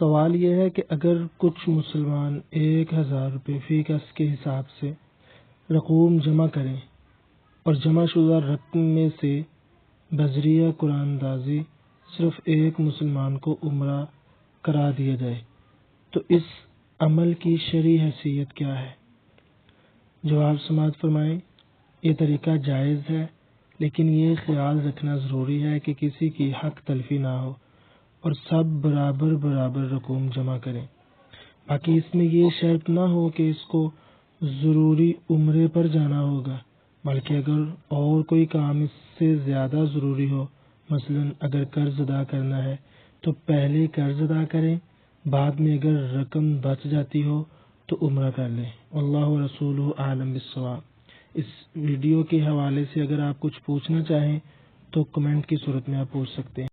سوال یہ ہے کہ اگر کچھ مسلمان 1000 روپے فی کس کے حساب سے رقوم جمع کریں اور جمع شدہ رقم میں سے بذریعہ قرآن اندازی صرف ایک مسلمان کو عمرہ کرا دیا جائے تو اس عمل کی شرعی حیثیت کیا ہے؟ جواب سماعت فرمائیں۔ یہ طریقہ جائز ہے، لیکن یہ خیال رکھنا ضروری ہے کہ کسی کی حق تلفی نہ ہو اور سب برابر برابر رقوم جمع کریں۔ باقی اس میں یہ شرط نہ ہو کہ اس کو ضروری عمرے پر جانا ہوگا، بلکہ اگر اور کوئی کام اس سے زیادہ ضروری ہو، مثلا اگر قرض ادا کرنا ہے تو پہلے قرض ادا کریں، بعد میں اگر رقم بچ جاتی ہو تو عمرہ کر لیں۔ اللہ و رسولہ اعلم بالصواب۔ اس ویڈیو کے حوالے سے اگر آپ کچھ پوچھنا چاہیں تو کمنٹ کی صورت میں آپ پوچھ سکتے ہیں۔